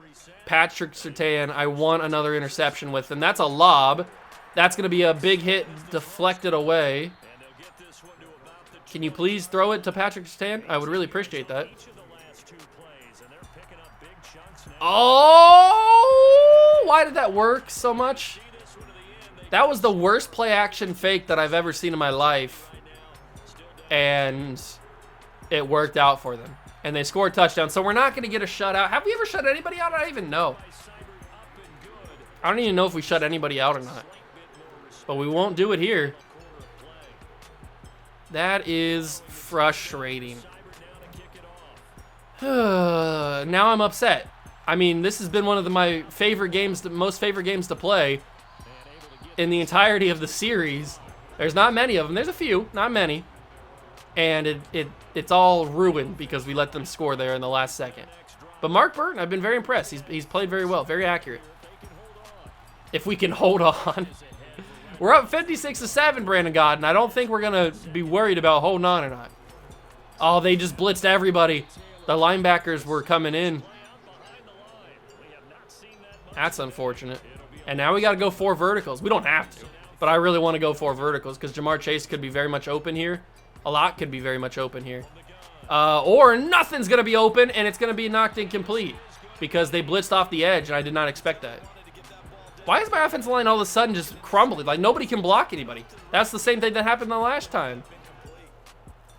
Patrick Surtain. I want another interception with him. That's a lob. That's going to be a big hit, deflected away. Can you please throw it to Patrick Surtain? I would really appreciate that. Oh, why did that work so much? That was the worst play action fake that I've ever seen in my life. And it worked out for them. And they scored a touchdown. So we're not going to get a shutout. Have we ever shut anybody out? I don't even know. I don't even know if we shut anybody out or not. But we won't do it here. That is frustrating. Now I'm upset. I mean, this has been one of my favorite games, most favorite games to play in the entirety of the series. There's not many of them. There's a few, not many. And it's all ruined because we let them score there in the last second. But Mark Burton, I've been very impressed. He's played very well, very accurate. If we can hold on. We're up 56-7, Brandon Godden. I don't think we're going to be worried about holding on or not. Oh, they just blitzed everybody. The linebackers were coming in. That's unfortunate. And now we got to go 4 verticals. We don't have to, but I really want to go 4 verticals because Jamar Chase could be very much open here. A lot could be very much open here. Or nothing's going to be open, and it's going to be knocked incomplete because they blitzed off the edge, and I did not expect that. Why is my offensive line all of a sudden just crumbling? Like, nobody can block anybody. That's the same thing that happened the last time.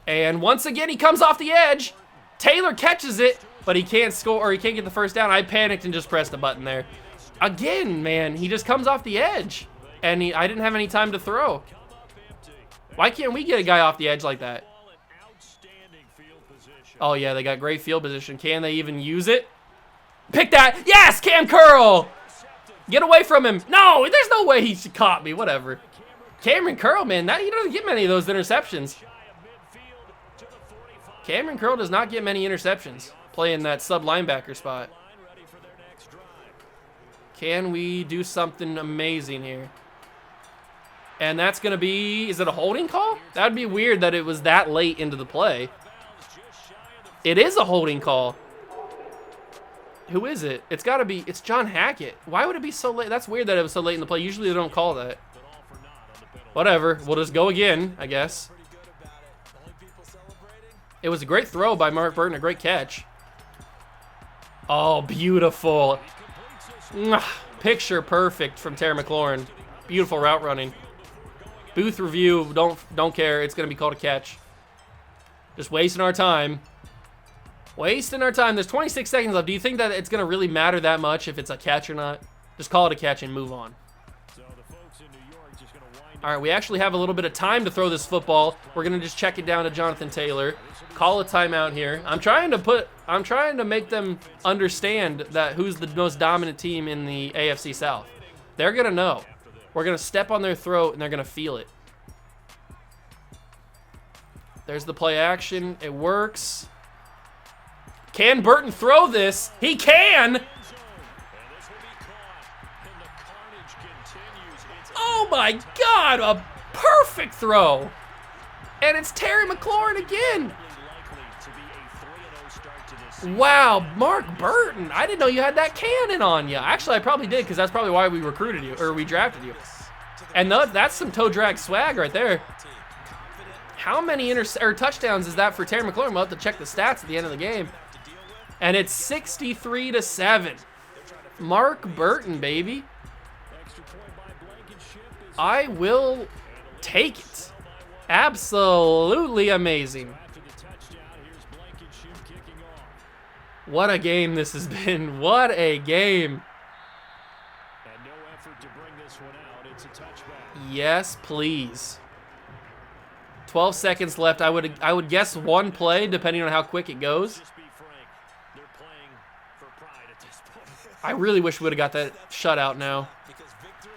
And once again, he comes off the edge. Taylor catches it, but he can't score, or he can't get the first down. I panicked and just pressed the button there. Again, man, he just comes off the edge. And I didn't have any time to throw. Why can't we get a guy off the edge like that? Oh, yeah, they got great field position. Can they even use it? Pick that. Yes, Cam Curl. Get away from him. No, there's no way he caught me. Whatever. Cameron Curl, man, he doesn't get many of those interceptions. Cameron Curl does not get many interceptions playing that sub linebacker spot. Can we do something amazing here? And that's going to be, is it a holding call? That would be weird that it was that late into the play. It is a holding call. Who is it? It's got to be, it's John Hackett. Why would it be so late? That's weird that it was so late in the play. Usually they don't call that. Whatever. We'll just go again, I guess. It was a great throw by Mark Burton, a great catch. Oh, beautiful. Picture perfect from Terry McLaurin. Beautiful route running. Booth review, don't care. It's going to be called a catch. Just wasting our time. Wasting our time. There's 26 seconds left. Do you think that it's going to really matter that much if it's a catch or not? Just call it a catch and move on. All right, we actually have a little bit of time to throw this football. We're going to just check it down to Jonathan Taylor. Call a timeout here. I'm trying to make them understand that who's the most dominant team in the AFC South. They're going to know. We're going to step on their throat, and they're going to feel it. There's the play action. It works. Can Burton throw this? He can! Oh my God, a perfect throw. And it's Terry McLaurin again. Wow, Mark Burton. I didn't know you had that cannon on you. Actually, I probably did because that's probably why we recruited you, or we drafted you. And that's some toe drag swag right there. How many touchdowns is that for Terry McLaurin? We'll have to check the stats at the end of the game. And it's 63-7. Mark Burton, baby. I will take it. Absolutely amazing. What a game this has been. What a game. Yes, please. 12 seconds left. I would guess one play depending on how quick it goes. I really wish we would have got that shutout now.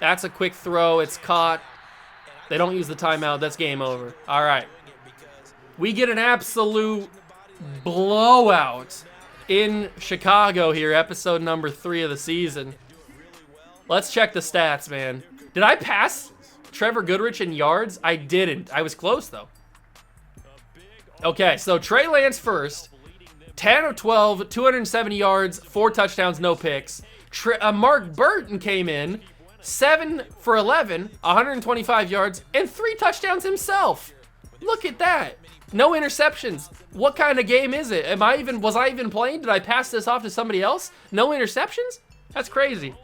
That's a quick throw. It's caught. They don't use the timeout. That's game over. All right. We get an absolute blowout in Chicago here, episode number 3 of the season. Let's check the stats, man. Did I pass Trevor Goodrich in yards? I didn't. I was close, though. Okay, so Trey Lance first. 10 of 12, 270 yards, 4 touchdowns, no picks. Mark Burton came in, 7 for 11, 125 yards, and 3 touchdowns himself. Look at that. No interceptions. What kind of game is it? Was I even playing? Did I pass this off to somebody else? No interceptions? That's crazy.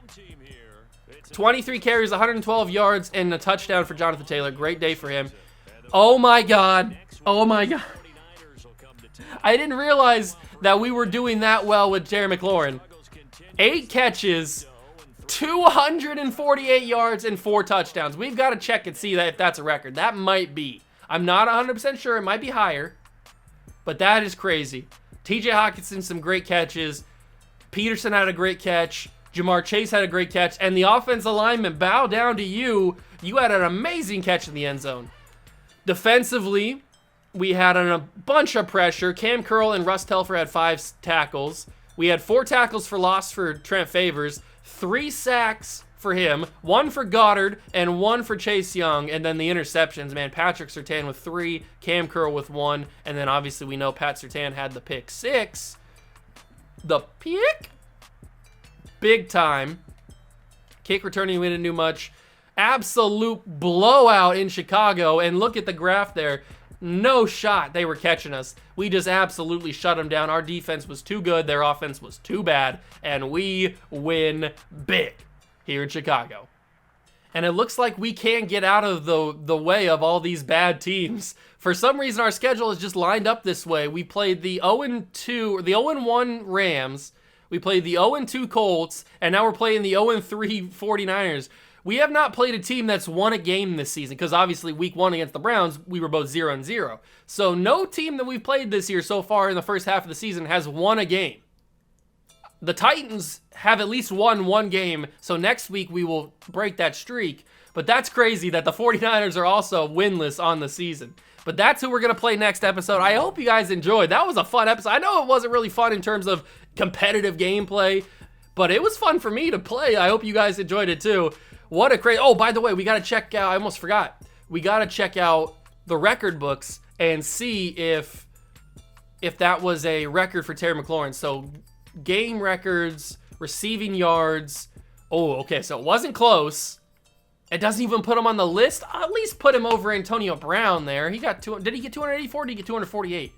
23 carries, 112 yards, and a touchdown for Jonathan Taylor. Great day for him. Oh my God. Oh my God. I didn't realize that we were doing that well with Terry McLaurin. 8 catches, 248 yards, and 4 touchdowns. We've got to check and see that if that's a record. That might be. I'm not 100% sure. It might be higher. But that is crazy. TJ Hawkinson, some great catches. Peterson had a great catch. Jamar Chase had a great catch. And the offensive lineman, bow down to you. You had an amazing catch in the end zone. Defensively, we had a bunch of pressure. Cam Curl and Russ Telfer had 5 tackles. We had 4 tackles for loss for Trent Favors, 3 sacks for him, 1 for Goddard, and 1 for Chase Young. And then the interceptions, man. Patrick Surtain with 3, Cam Curl with 1, and then obviously we know Pat Surtain had the pick 6. The pick? Big time. Kick returning, we didn't do much. Absolute blowout in Chicago, and look at the graph there. No shot they were catching us. We just absolutely shut them down. Our defense was too good. Their offense was too bad. And we win big here in Chicago. And it looks like we can't get out of the way of all these bad teams. For some reason, our schedule is just lined up this way. We played the 0-2, or the 0-1 Rams. We played the 0-2 Colts. And now we're playing the 0-3 49ers. We have not played a team that's won a game this season because obviously week 1 against the Browns, we were both 0-0. So no team that we've played this year so far in the first half of the season has won a game. The Titans have at least won 1 game, so next week we will break that streak. But that's crazy that the 49ers are also winless on the season. But that's who we're going to play next episode. I hope you guys enjoyed. That was a fun episode. I know it wasn't really fun in terms of competitive gameplay, but it was fun for me to play. I hope you guys enjoyed it too. What a crazy... Oh, by the way, we got to check out... I almost forgot. We got to check out the record books and see if that was a record for Terry McLaurin. So, game records, receiving yards. Oh, okay, so it wasn't close. It doesn't even put him on the list. I'll at least put him over Antonio Brown there. He got did he get 284 or did he get 248?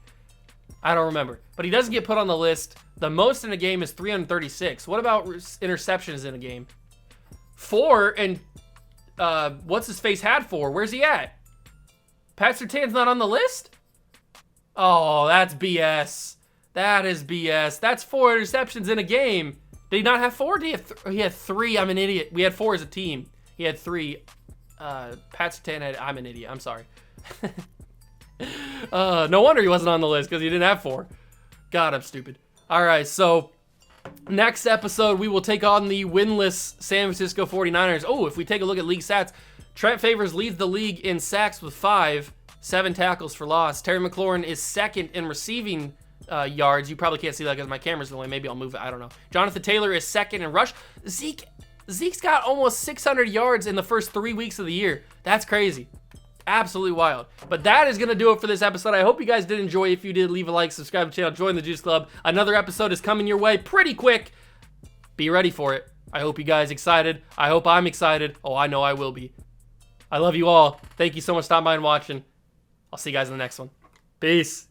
I don't remember. But he doesn't get put on the list. The most in a game is 336. What about interceptions in a game? 4, and what's his face had 4? Where's he at? Pat Surtain's not on the list? Oh, that's BS. That is BS. That's 4 interceptions in a game. Did he not have 4? He had 3. I'm an idiot. We had 4 as a team. He had 3. Pat Surtain had... I'm an idiot. I'm sorry. No wonder he wasn't on the list because he didn't have 4. God, I'm stupid. All right, so next episode, we will take on the winless San Francisco 49ers. Oh, if we take a look at league stats, Trent Favors leads the league in sacks with 5, 7 tackles for loss. Terry McLaurin is second in receiving yards. You probably can't see that because my camera's in the way. Maybe I'll move it. I don't know. Jonathan Taylor is second in rush. Zeke's got almost 600 yards in the first 3 weeks of the year. That's crazy. Absolutely wild. But that is going to do it for this episode. I hope you guys did enjoy. If you did, leave a like, subscribe to the channel, join the Juice Club. Another episode is coming your way pretty quick. Be ready for it. I hope you guys excited. I hope I'm excited. Oh, I know I will be. I love you all. Thank you so much for stopping by and watching. I'll see you guys in the next one. Peace.